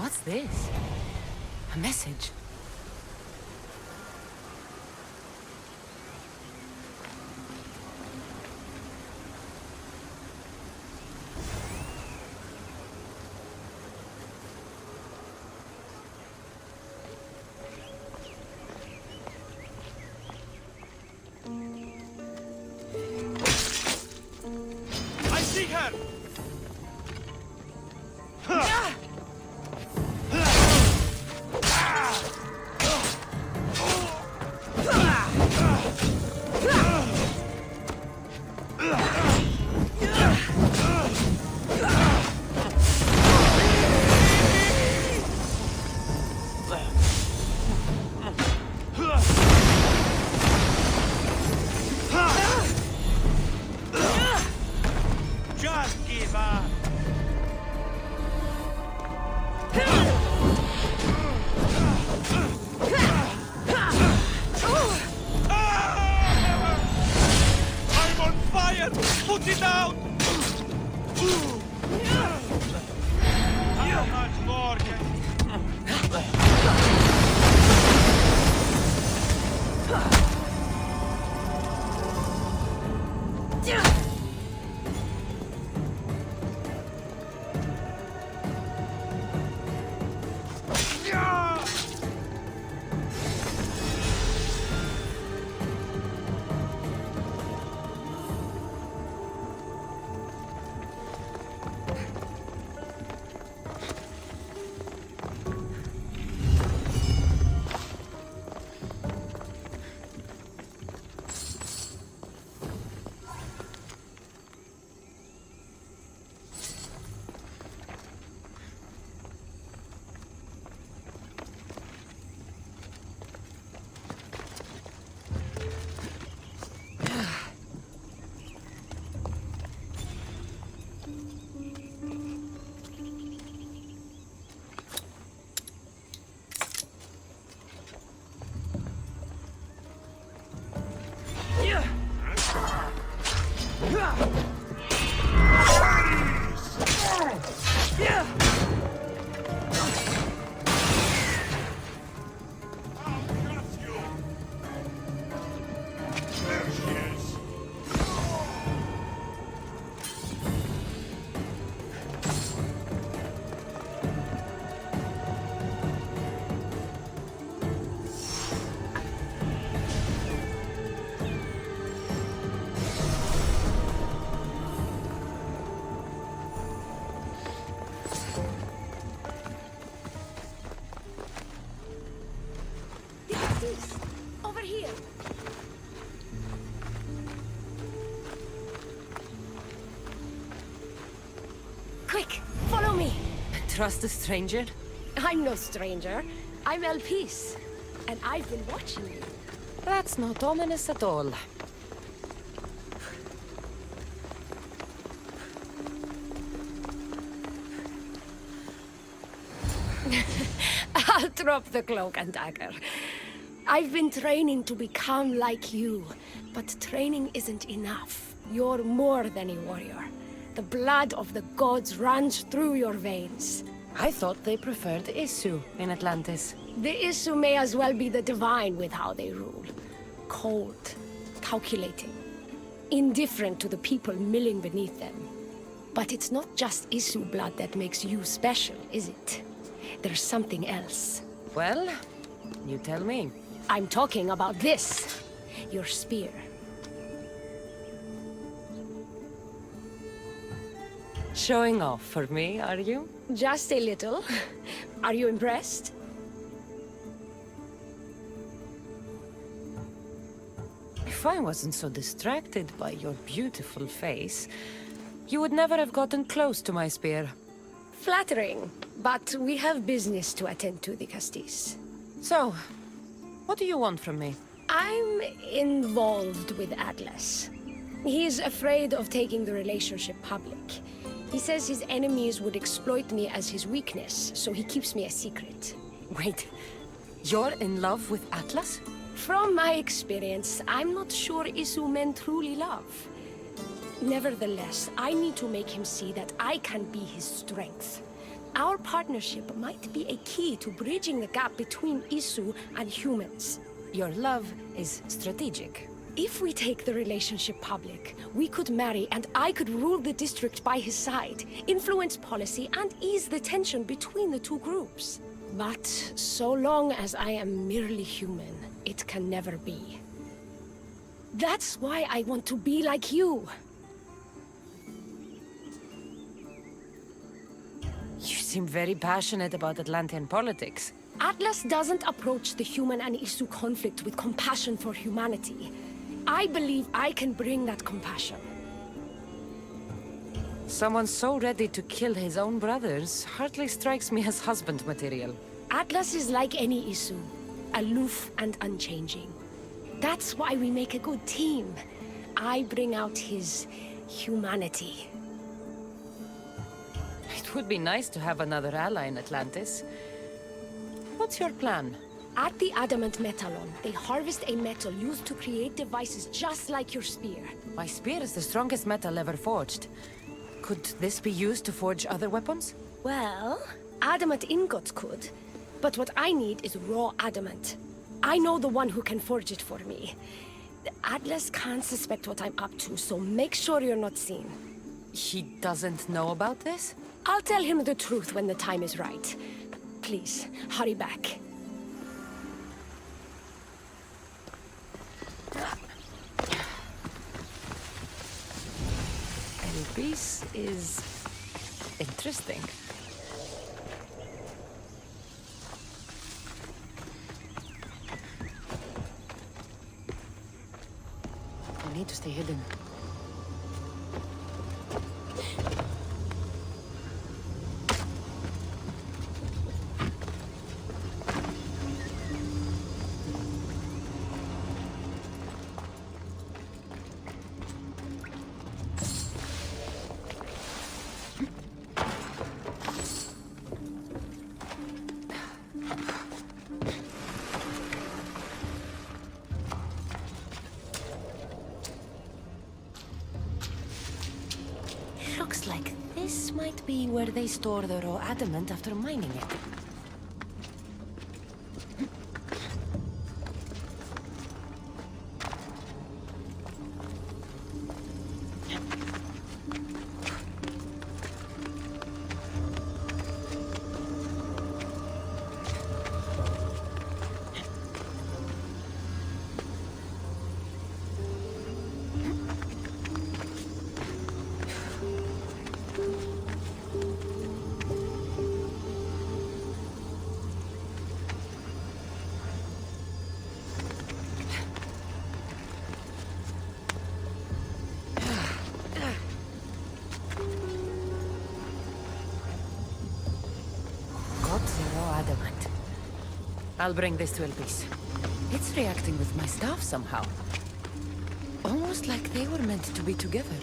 What's this? A message. I see her! Just give up! I'm on fire! Put it out! How much more can Over here. Quick, follow me. Trust a stranger? I'm no stranger. I'm Elpis, and I've been watching you. That's not ominous at all. I'll drop the cloak and dagger. I've been training to become like you, but training isn't enough. You're more than a warrior. The blood of the gods runs through your veins. I thought they preferred Isu in Atlantis. The Isu may as well be the divine with how they rule. Cold, calculating, indifferent to the people milling beneath them. But it's not just Isu blood that makes you special, is it? There's something else. Well, you tell me. I'm talking about this. Your spear. Showing off for me, are you? Just a little. Are you impressed? If I wasn't so distracted by your beautiful face, you would never have gotten close to my spear. Flattering, but we have business to attend to, the Castis. So, what do you want from me? I'm involved with Atlas. He's afraid of taking the relationship public. He says his enemies would exploit me as his weakness, so he keeps me a secret. Wait, you're in love with Atlas? From my experience, I'm not sure Isu men truly love. Nevertheless, I need to make him see that I can be his strength. Our partnership might be a key to bridging the gap between Isu and humans. Your love is strategic. If we take the relationship public, we could marry and I could rule the district by his side, influence policy, and ease the tension between the two groups. But so long as I am merely human, it can never be. That's why I want to be like you. You seem very passionate about Atlantean politics. Atlas doesn't approach the human and Isu conflict with compassion for humanity. I believe I can bring that compassion. Someone so ready to kill his own brothers hardly strikes me as husband material. Atlas is like any Isu, aloof and unchanging. That's why we make a good team. I bring out his humanity. It would be nice to have another ally in Atlantis. What's your plan? At the Adamant Metalon, they harvest a metal used to create devices just like your spear. My spear is the strongest metal ever forged. Could this be used to forge other weapons? Well, adamant ingots could, but what I need is raw adamant. I know the one who can forge it for me. Atlas can't suspect what I'm up to, so make sure you're not seen. He doesn't know about this? I'll tell him the truth when the time is right. Please, hurry back. This is interesting. I need to stay hidden. Looks like this might be where they store the raw adamant after mining it. Adamant. I'll bring this to Elpis. It's reacting with my staff somehow. Almost like they were meant to be together.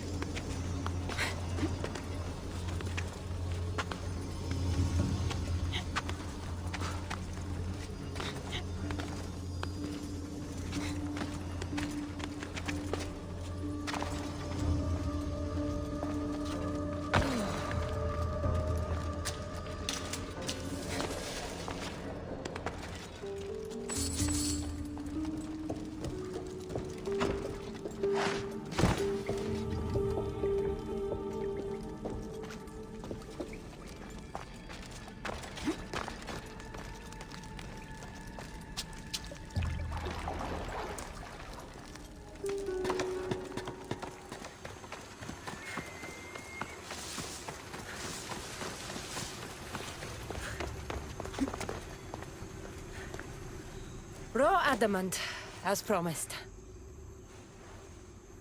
Raw adamant, as promised.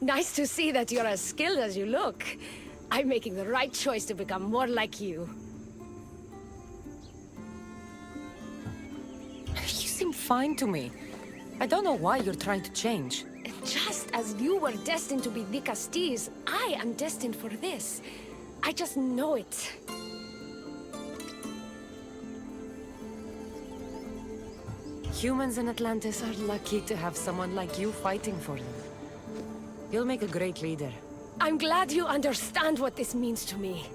Nice to see that you're as skilled as you look. I'm making the right choice to become more like you. You seem fine to me. I don't know why you're trying to change. Just as you were destined to be the Castilles, I am destined for this. I just know it. Humans in Atlantis are lucky to have someone like you fighting for them. You'll make a great leader. I'm glad you understand what this means to me.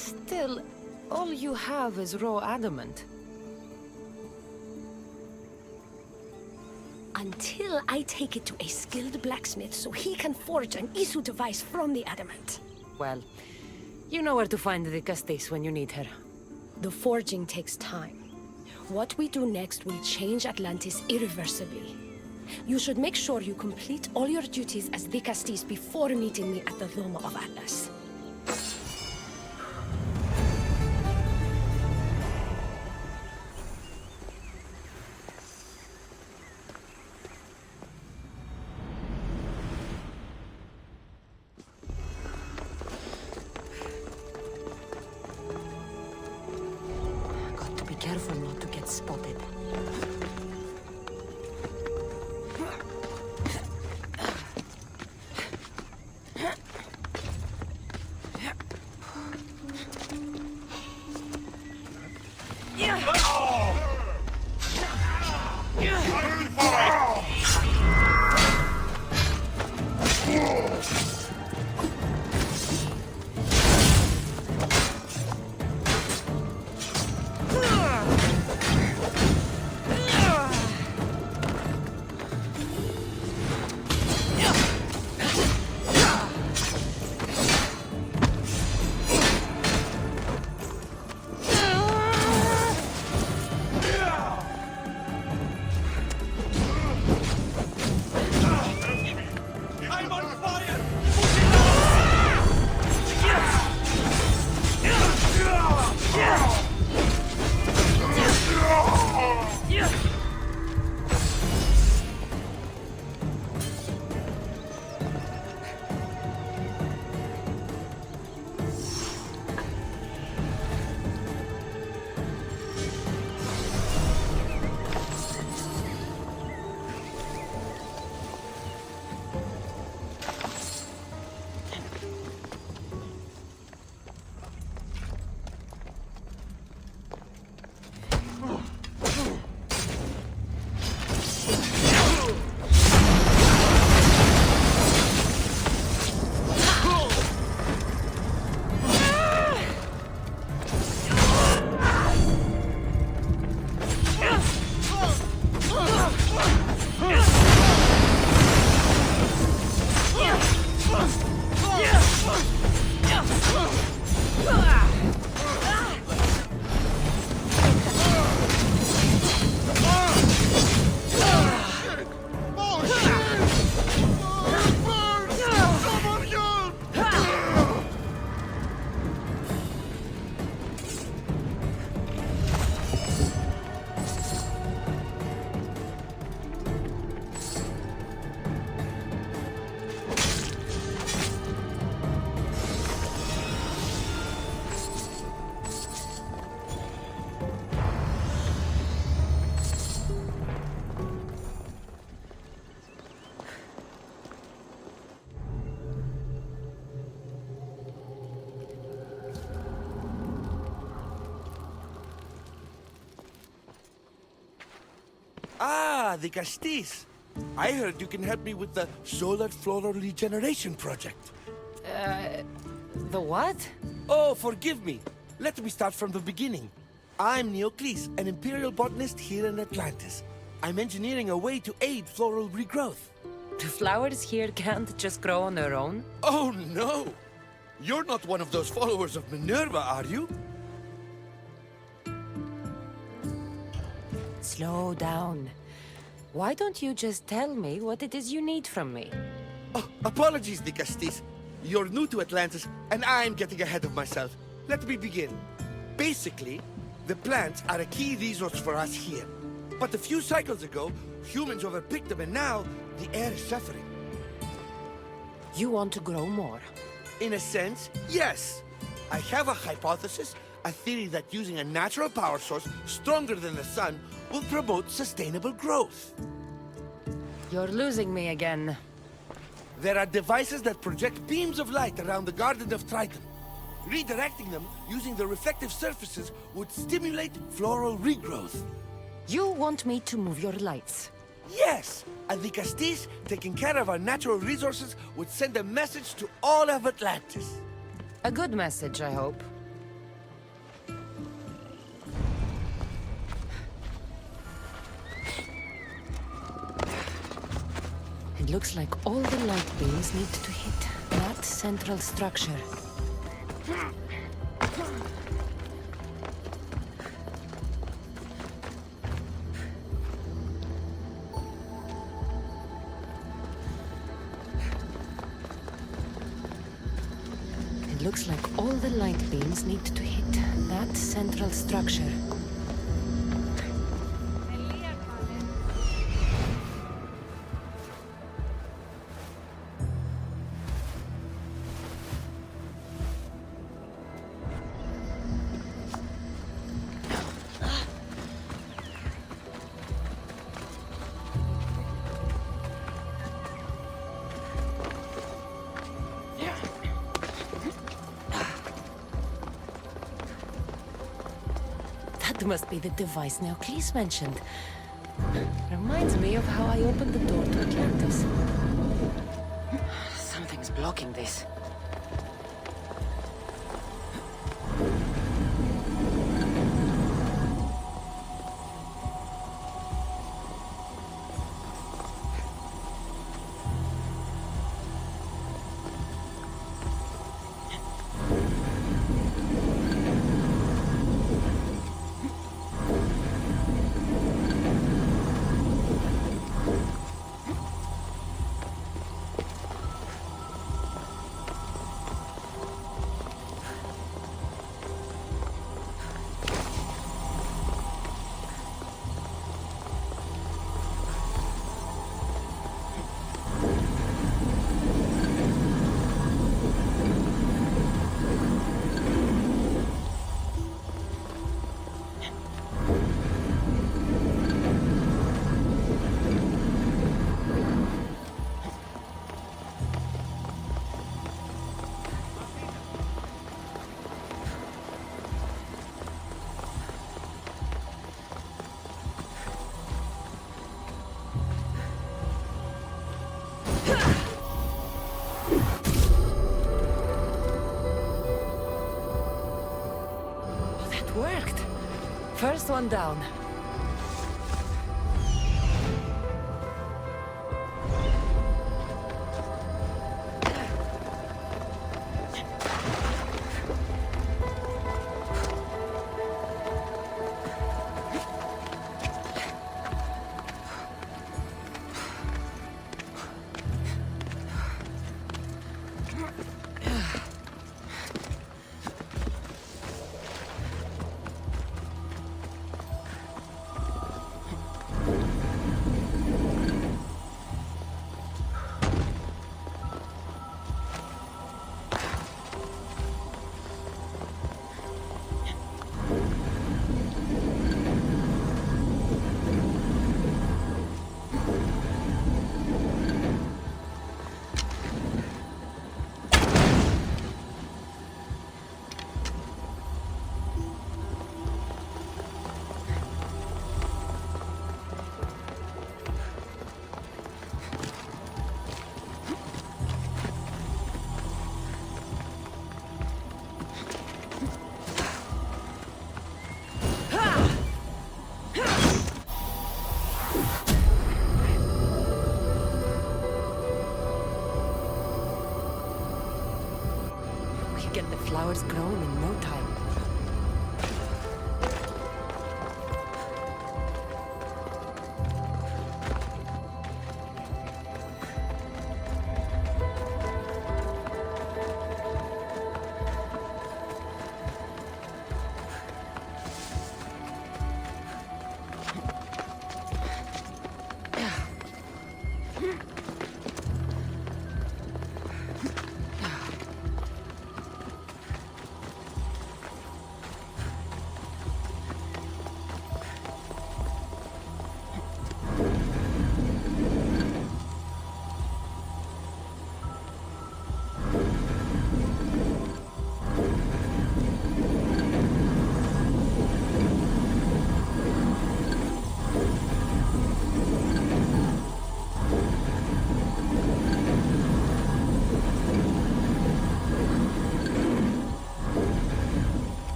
Still, all you have is raw adamant. Until I take it to a skilled blacksmith so he can forge an Isu device from the adamant. Well, you know where to find the Castis when you need her. The forging takes time. What we do next will change Atlantis irreversibly. You should make sure you complete all your duties as the Castis before meeting me at the Dome of Atlas. Got to be careful not to get spotted. I'm on fire! Ah, the Castis. I heard you can help me with the solar floral regeneration project. The what? Oh, forgive me. Let me start from the beginning. I'm Neocles, an imperial botanist here in Atlantis. I'm engineering a way to aid floral regrowth. The flowers here can't just grow on their own? Oh, no! You're not one of those followers of Minerva, are you? Slow down. Why don't you just tell me what it is you need from me? Oh, apologies, the Castis. You're new to Atlantis, and I'm getting ahead of myself. Let me begin. Basically, the plants are a key resource for us here. But a few cycles ago, humans overpicked them, and now the air is suffering. You want to grow more? In a sense, yes. I have a hypothesis, a theory that using a natural power source stronger than the sun will promote sustainable growth. You're losing me again. There are devices that project beams of light around the Garden of Triton. Redirecting them using the reflective surfaces would stimulate floral regrowth. You want me to move your lights? Yes! And the Castis, taking care of our natural resources, would send a message to all of Atlantis. A good message, I hope. It looks like all the light beams need to hit that central structure. It looks like all the light beams need to hit that central structure. That must be the device Neocles mentioned. Reminds me of how I opened the door to Atlantis. Something's blocking this. Worked. First one down. Get the flowers growing in no time.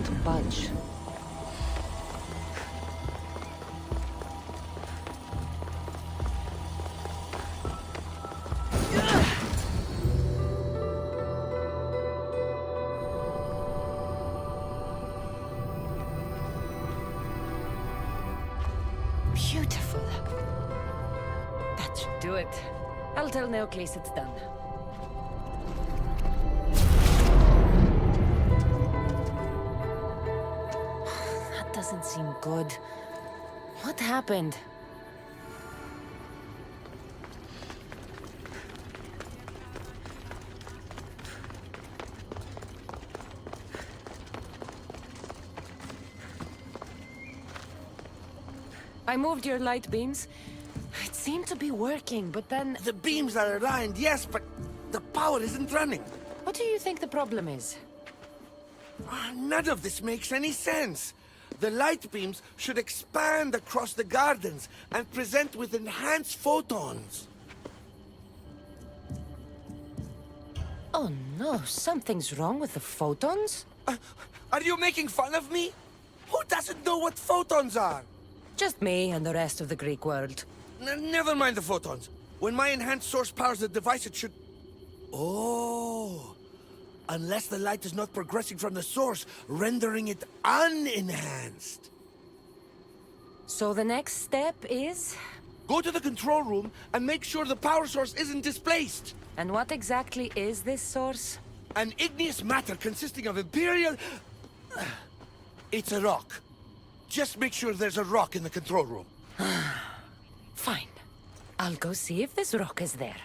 won't budge. Beautiful. That should do it. I'll tell Neocles it's done. That doesn't seem good. What happened? I moved your light beams. It seemed to be working, but then... The beams are aligned, yes, but the power isn't running. What do you think the problem is? None of this makes any sense. The light beams should expand across the gardens and present with enhanced photons. Oh no, something's wrong with the photons? Are you making fun of me? Who doesn't know what photons are? Just me and the rest of the Greek world. Never mind the photons. When my enhanced source powers the device, it should... Oh... Unless the light is not progressing from the source, rendering it unenhanced. So the next step is... Go to the control room and make sure the power source isn't displaced. And what exactly is this source? An igneous matter consisting of Imperial... It's a rock. Just make sure there's a rock in the control room. Fine. I'll go see if this rock is there.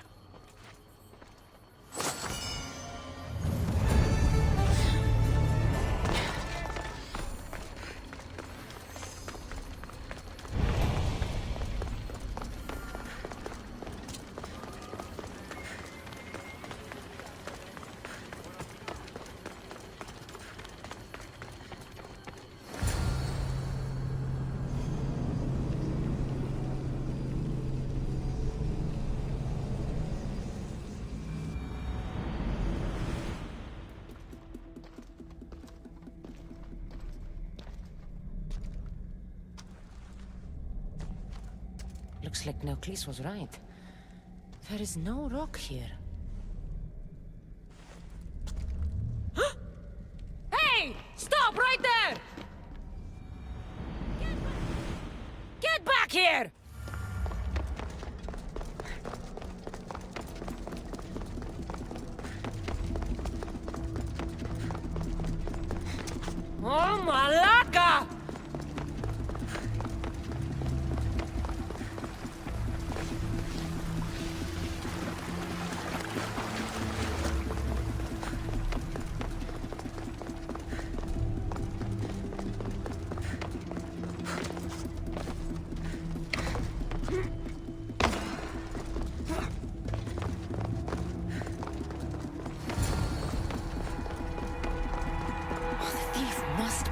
Looks like Neocles was right. There is no rock here. Hey! Stop right there! Get back here! Oh, Malaka!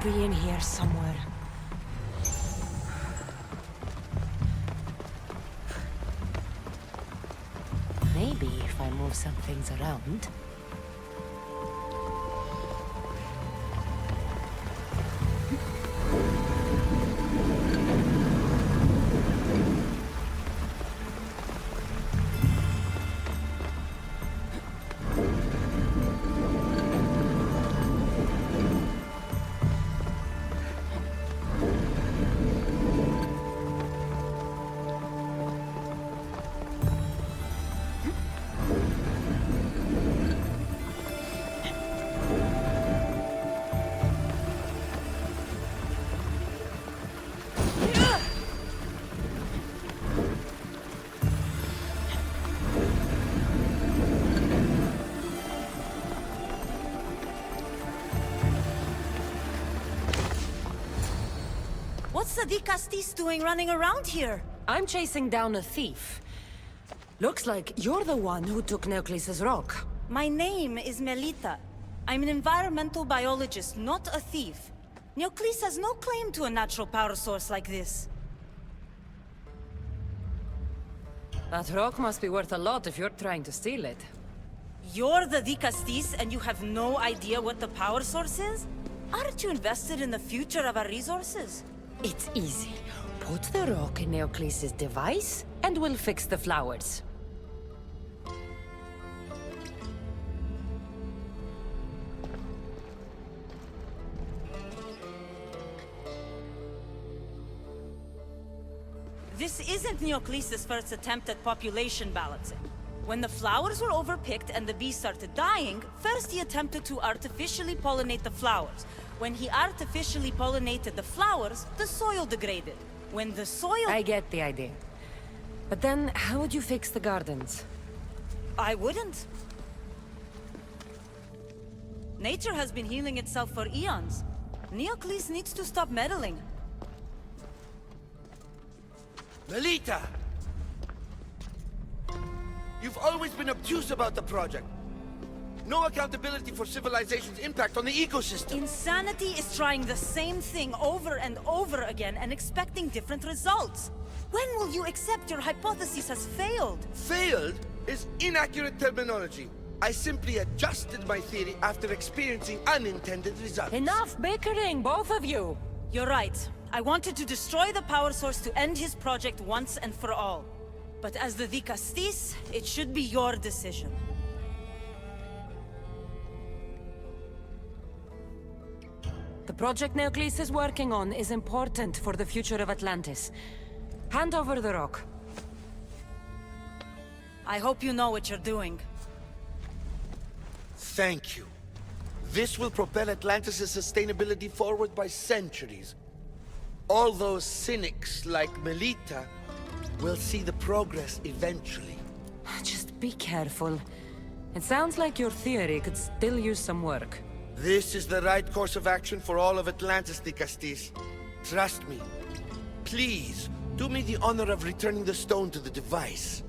Be in here somewhere. Maybe if I move some things around. What's the Dicastis doing running around here? I'm chasing down a thief. Looks like you're the one who took Neocles' rock. My name is Melita. I'm an environmental biologist, not a thief. Neocles has no claim to a natural power source like this. That rock must be worth a lot if you're trying to steal it. You're the Dicastis and you have no idea what the power source is? Aren't you invested in the future of our resources? It's easy. Put the rock in Neocles' device, and we'll fix the flowers. This isn't Neocles' first attempt at population balancing. When the flowers were overpicked and the bees started dying, first he attempted to artificially pollinate the flowers. When he artificially pollinated the flowers, the soil degraded. When the soil... I get the idea. But then, how would you fix the gardens? I wouldn't. Nature has been healing itself for eons. Neocles needs to stop meddling. Melita! You've always been obtuse about the project. No accountability for civilization's impact on the ecosystem. Insanity is trying the same thing over and over again and expecting different results. When will you accept your hypothesis has failed? Failed is inaccurate terminology. I simply adjusted my theory after experiencing unintended results. Enough bickering, both of you! You're right. I wanted to destroy the power source to end his project once and for all. But as the Vicastis, it should be your decision. The project Neocles is working on is important for the future of Atlantis. Hand over the rock. I hope you know what you're doing. Thank you. This will propel Atlantis' sustainability forward by centuries. All those cynics like Melita will see the progress eventually. Just be careful. It sounds like your theory could still use some work. This is the right course of action for all of Atlantis, Vicastis. Trust me. Please, do me the honor of returning the stone to the device.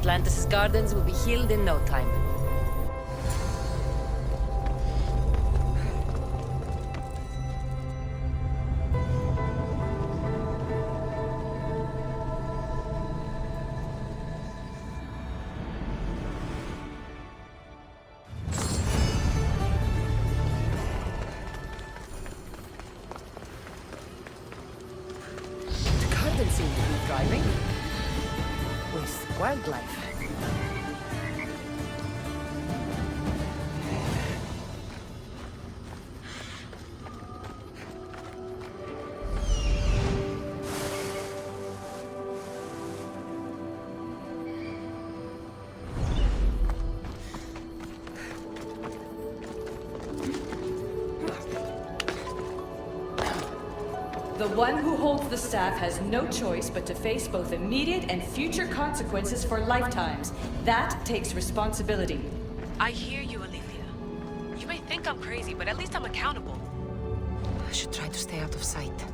Atlantis' gardens will be healed in no time. The gardens seem to be thriving. With wildlife. The one who holds the staff has no choice but to face both immediate and future consequences for lifetimes. That takes responsibility. I hear you, Olivia. You may think I'm crazy, but at least I'm accountable. I should try to stay out of sight.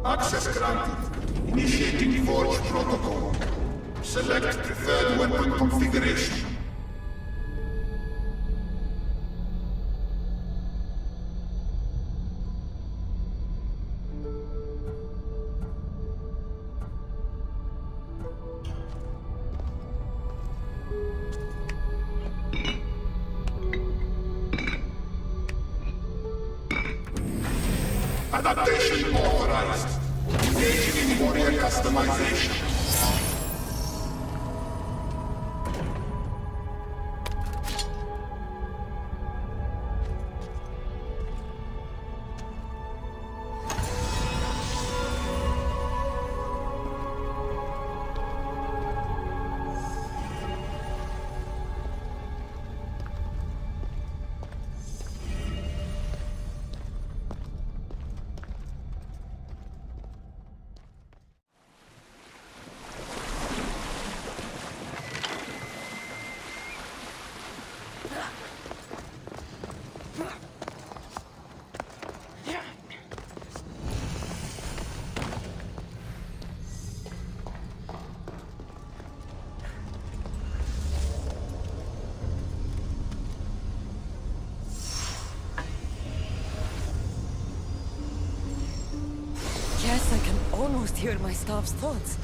Access granted. Initiating Forge Protocol. Select preferred weapon configuration. Adaptation authorized. Engaging in warrior customization. Yes, I can almost hear my staff's thoughts.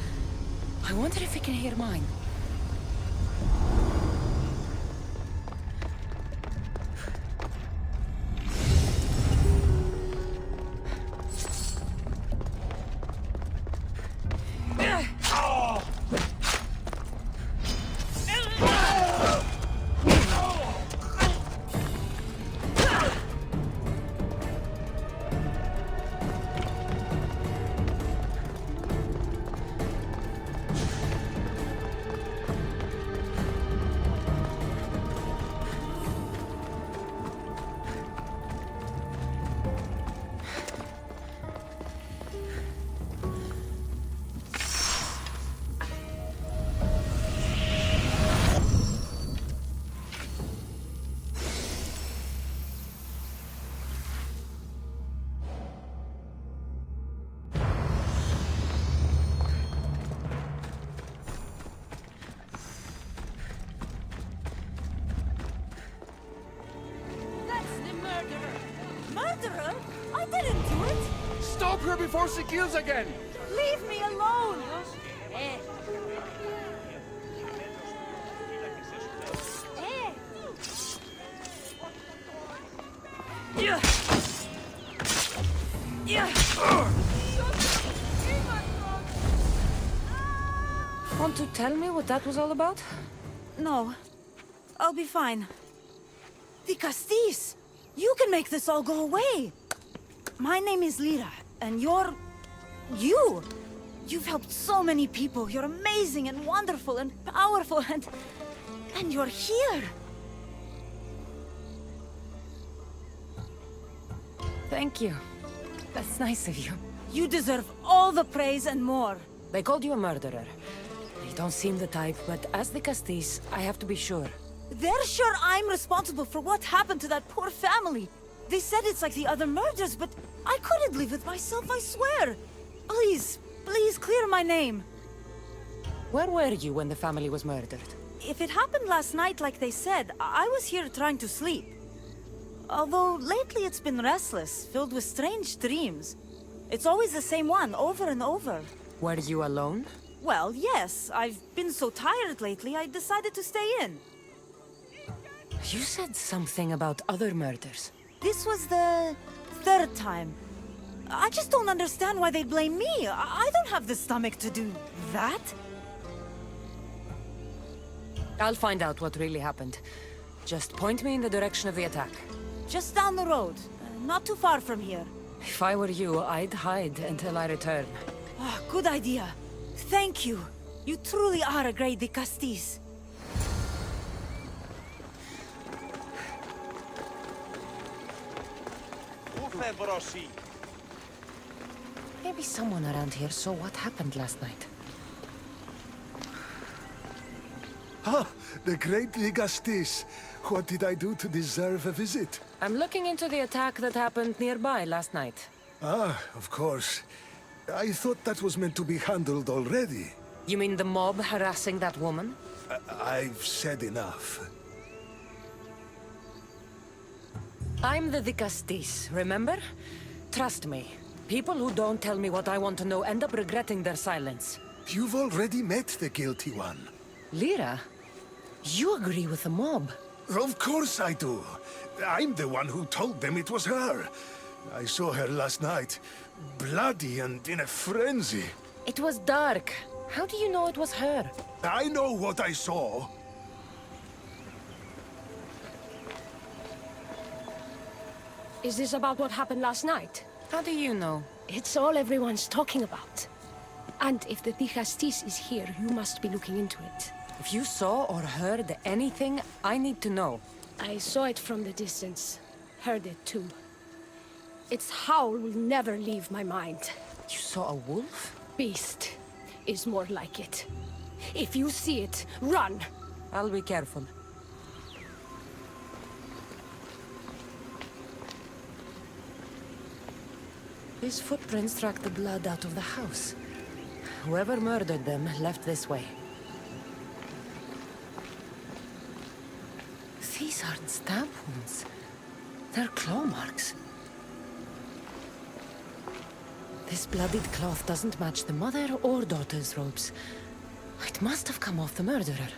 I wonder if he can hear mine. Murderer? I didn't do it! Stop her before she kills again! Leave me alone! Eh. Eh. Yeah. Yeah. Want to tell me what that was all about? No. I'll be fine. The Castis! You can make this all go away! My name is Lyra, and you're... you! You've helped so many people. You're amazing and wonderful and powerful and you're here! Thank you. That's nice of you. You deserve all the praise and more. They called you a murderer. You don't seem the type, but as the Castis, I have to be sure. They're sure I'm responsible for what happened to that poor family. They said it's like the other murders, but I couldn't live with myself, I swear. Please, please clear my name. Where were you when the family was murdered? If it happened last night like they said, I was here trying to sleep. Although lately it's been restless, filled with strange dreams. It's always the same one, over and over. Were you alone? Well, yes. I've been so tired lately, I decided to stay in. You said something about other murders. This was the third time. I just don't understand why they blame me. I don't have the stomach to do that. I'll find out what really happened. Just point me in the direction of the attack. Just down the road. Not too far from here. If I were you, I'd hide until I return. Oh, good idea. Thank you. You truly are a great de Castis. Maybe someone around here saw what happened last night. Ah, the great Ligastis. What did I do to deserve a visit? I'm looking into the attack that happened nearby last night. Ah, of course. I thought that was meant to be handled already. You mean the mob harassing that woman? I've said enough. I'm the Dicastis, remember? Trust me. People who don't tell me what I want to know end up regretting their silence. You've already met the guilty one. Lyra, you agree with the mob. Of course I do. I'm the one who told them it was her. I saw her last night, bloody and in a frenzy. It was dark. How do you know it was her? I know what I saw. Is this about what happened last night? How do you know? It's all everyone's talking about. And if the Dicastis is here, you must be looking into it. If you saw or heard anything, I need to know. I saw it from the distance. Heard it too. Its howl will never leave my mind. You saw a wolf? Beast is more like it. If you see it, run! I'll be careful. These footprints track the blood out of the house. Whoever murdered them left this way. These aren't stab wounds. They're claw marks. This bloodied cloth doesn't match the mother or daughter's robes. It must have come off the murderer.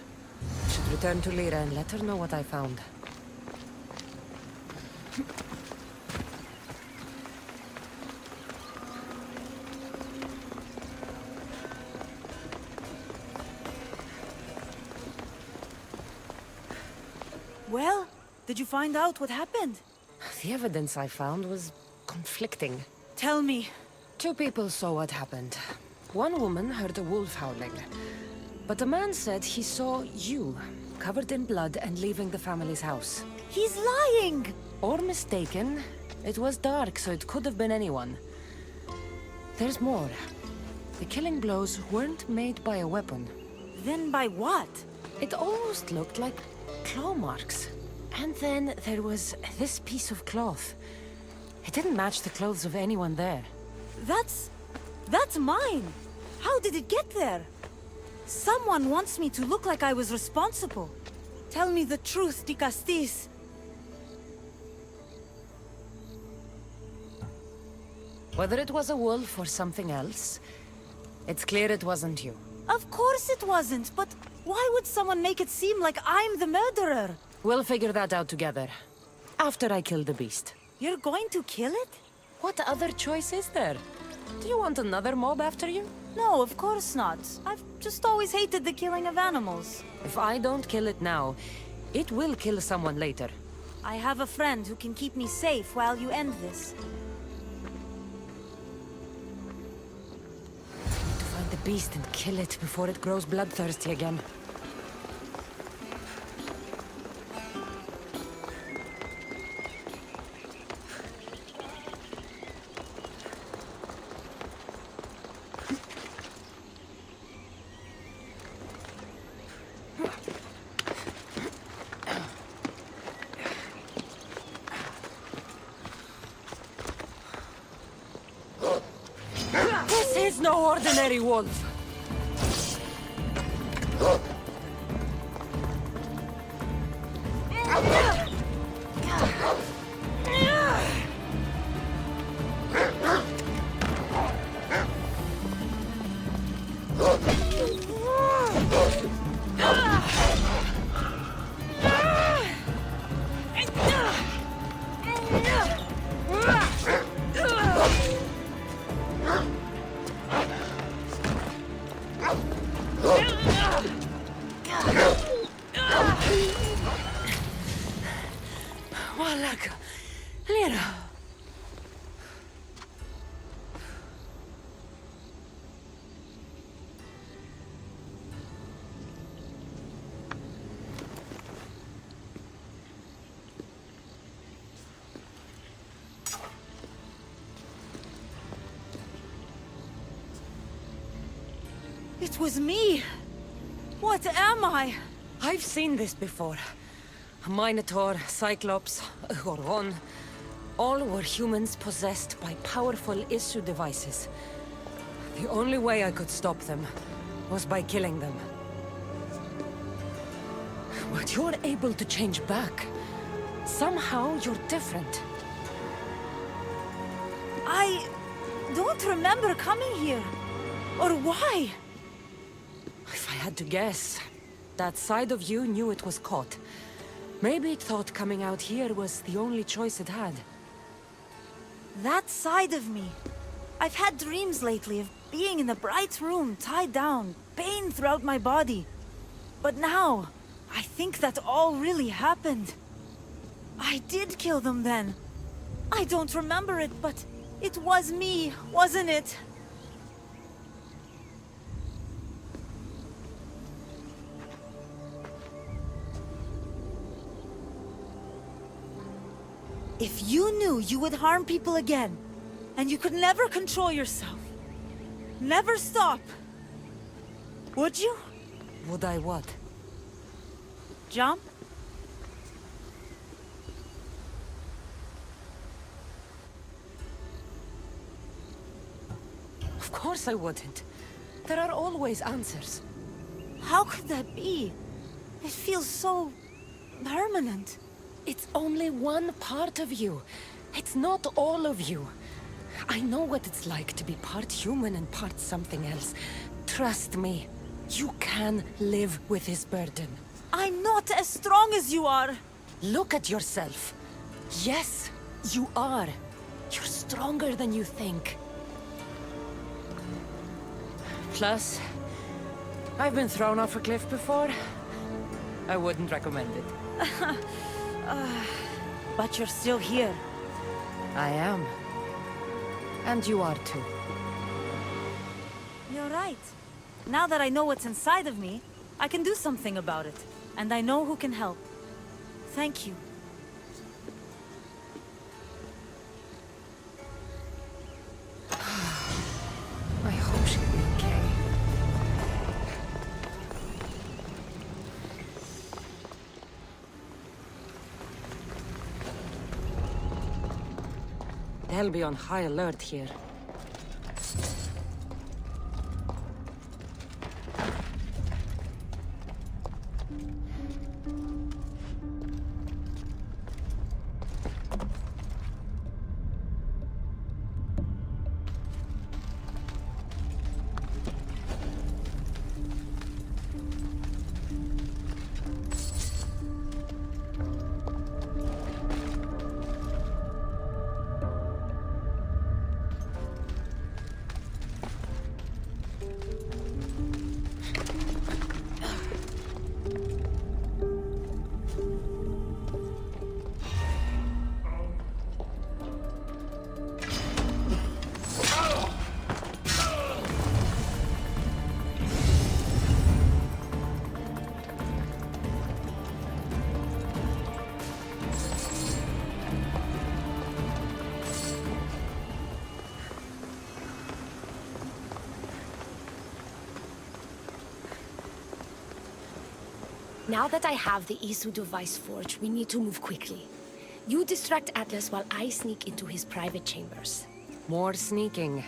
I should return to Lyra and let her know what I found. Well, did you find out what happened? The evidence I found was conflicting. Tell me. 2 people saw what happened. One woman heard a wolf howling. But a man said he saw you, covered in blood and leaving the family's house. He's lying! Or mistaken. It was dark, so it could have been anyone. There's more. The killing blows weren't made by a weapon. Then by what? It almost looked like claw marks. And then there was this piece of cloth. It didn't match the clothes of anyone there. That's mine! How did it get there? Someone wants me to look like I was responsible. Tell me the truth, Dicastis. Whether it was a wolf or something else, it's clear it wasn't you. Of course it wasn't, but why would someone make it seem like I'm the murderer? We'll figure that out together. After I kill the beast. You're going to kill it? What other choice is there? Do you want another mob after you? No, of course not. I've just always hated the killing of animals. If I don't kill it now, it will kill someone later. I have a friend who can keep me safe while you end this. To find the beast and kill it before it grows bloodthirsty again. This is no ordinary wolf. Walaka, Lyra. It was me! What am I? I've seen this before. A Minotaur, Cyclops, a Gorgon. All were humans possessed by powerful issue devices. The only way I could stop them was by killing them. But you're able to change back. Somehow you're different. I don't remember coming here. Or why? If I had to guess, that side of you knew it was caught. Maybe it thought coming out here was the only choice it had. That side of me. I've had dreams lately of being in a bright room, tied down, pain throughout my body. But now, I think that all really happened. I did kill them then. I don't remember it, but it was me, wasn't it? If you knew you would harm people again, and you could never control yourself, never stop, would you? Would I what? Jump? Of course I wouldn't. There are always answers. How could that be? It feels so permanent. It's only one part of you. It's not all of you. I know what it's like to be part human and part something else. Trust me, you can live with this burden. I'm not as strong as you are. Look at yourself. Yes, you are. You're stronger than you think. Plus, I've been thrown off a cliff before. I wouldn't recommend it. But you're still here. I am. And you are too. You're right. Now that I know what's inside of me, I can do something about it. And I know who can help. Thank you. I hope she'll be okay. They'll be on high alert here. Now that I have the Isu device forged, we need to move quickly. You distract Atlas while I sneak into his private chambers. More sneaking.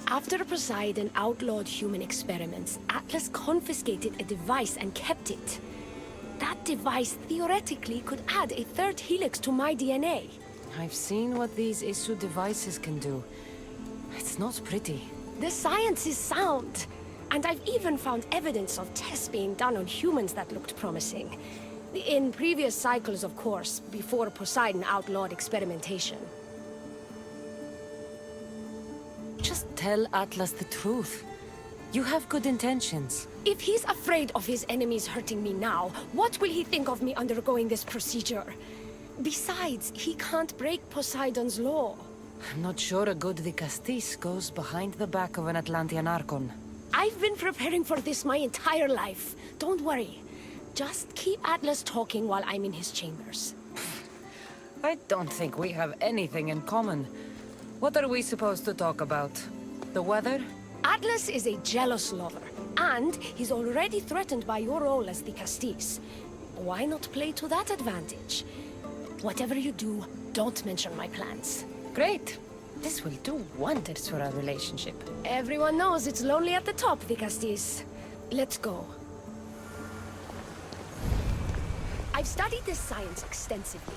After Poseidon outlawed human experiments, Atlas confiscated a device and kept it. That device theoretically could add a third helix to my DNA. I've seen what these Isu devices can do. It's not pretty. The science is sound. And I've even found evidence of tests being done on humans that looked promising. In previous cycles, of course, before Poseidon outlawed experimentation. Just tell Atlas the truth. You have good intentions. If he's afraid of his enemies hurting me now, what will he think of me undergoing this procedure? Besides, he can't break Poseidon's law. I'm not sure a good Dicastis goes behind the back of an Atlantean Archon. I've been preparing for this my entire life. Don't worry. Just keep Atlas talking while I'm in his chambers. I don't think we have anything in common. What are we supposed to talk about? The weather? Atlas is a jealous lover, and he's already threatened by your role as the Castis. Why not play to that advantage? Whatever you do, don't mention my plans. Great. This will do wonders for our relationship. Everyone knows it's lonely at the top, Vicastis. Let's go. I've studied this science extensively.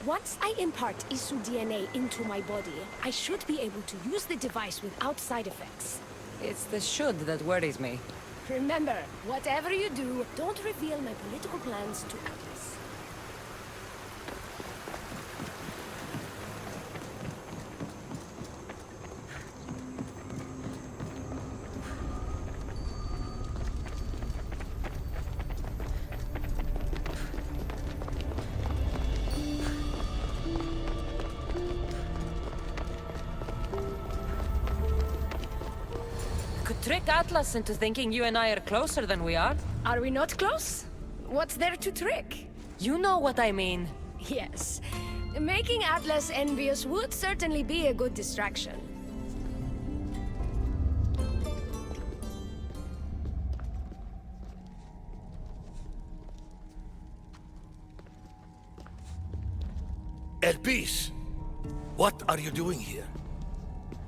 Once I impart Isu DNA into my body, I should be able to use the device without side effects. It's the should that worries me. Remember, whatever you do, don't reveal my political plans to Atlas. Trick Atlas into thinking you and I are closer than we are. Are we not close? What's there to trick? You know what I mean. Yes. Making Atlas envious would certainly be a good distraction. Elpis, what are you doing here?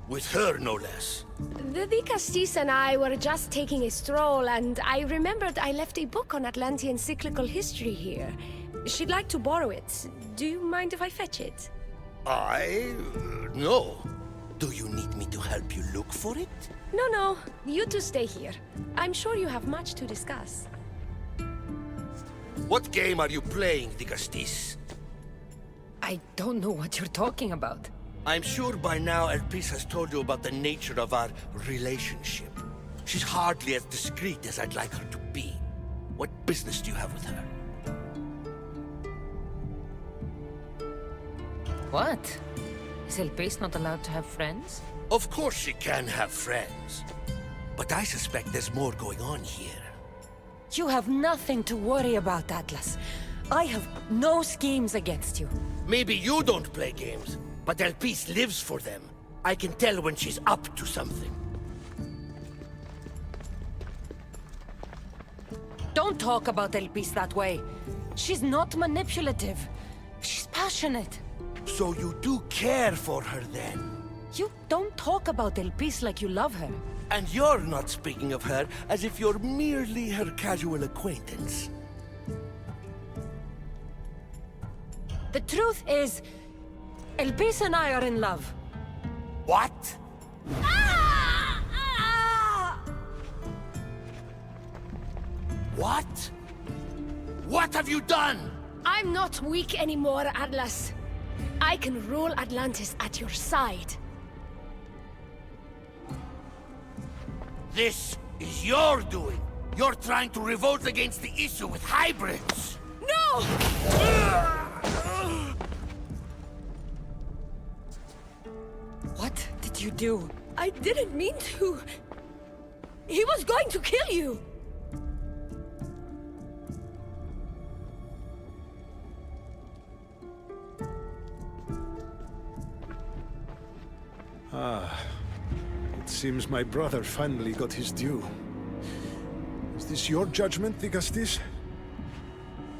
With her, no less. The Vicastis and I were just taking a stroll, and I remembered I left a book on Atlantean cyclical history here. She'd like to borrow it. Do you mind if I fetch it? No. Do you need me to help you look for it? No. You two stay here. I'm sure you have much to discuss. What game are you playing, Vicastis? I don't know what you're talking about. I'm sure by now Elpis has told you about the nature of our relationship. She's hardly as discreet as I'd like her to be. What business do you have with her? What? Is Elpis not allowed to have friends? Of course she can have friends. But I suspect there's more going on here. You have nothing to worry about, Atlas. I have no schemes against you. Maybe you don't play games, but Elpis lives for them. I can tell when she's up to something. Don't talk about Elpis that way. She's not manipulative. She's passionate. So you do care for her then? You don't talk about Elpis like you love her. And you're not speaking of her as if you're merely her casual acquaintance. The truth is, Elpis and I are in love. What? What? What have you done? I'm not weak anymore, Atlas. I can rule Atlantis at your side. This is your doing. You're trying to revolt against the issue with hybrids. No! What did you do? I didn't mean to. He was going to kill you. It seems my brother finally got his due. Is this your judgment, Vicastis?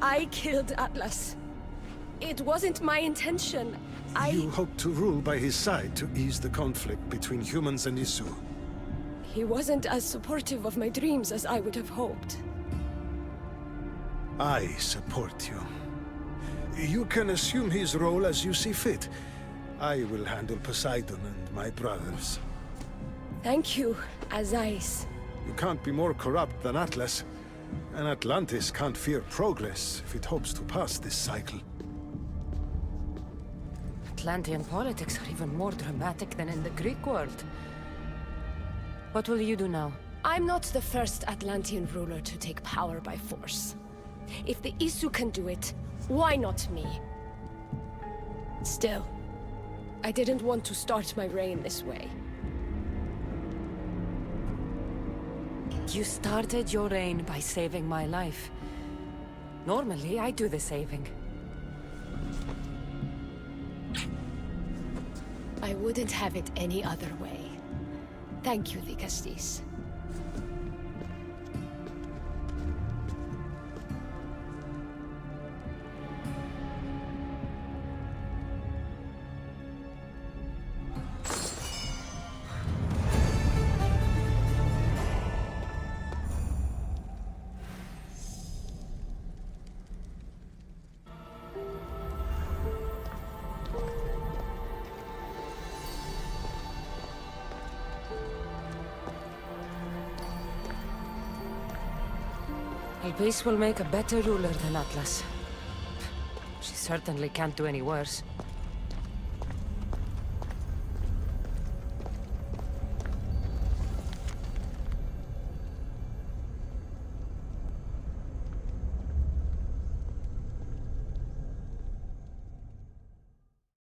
I killed Atlas. It wasn't my intention. You hope to rule by his side to ease the conflict between humans and Isu. He wasn't as supportive of my dreams as I would have hoped. I support you. You can assume his role as you see fit. I will handle Poseidon and my brothers. Thank you, Azais. You can't be more corrupt than Atlas. And Atlantis can't fear progress if it hopes to pass this cycle. Atlantean politics are even more dramatic than in the Greek world. What will you do now? I'm not the first Atlantean ruler to take power by force. If the Isu can do it, why not me? Still, I didn't want to start my reign this way. You started your reign by saving my life. Normally, I do the saving. I wouldn't have it any other way. Thank you, Vicastis. Elpis will make a better ruler than Atlas. She certainly can't do any worse.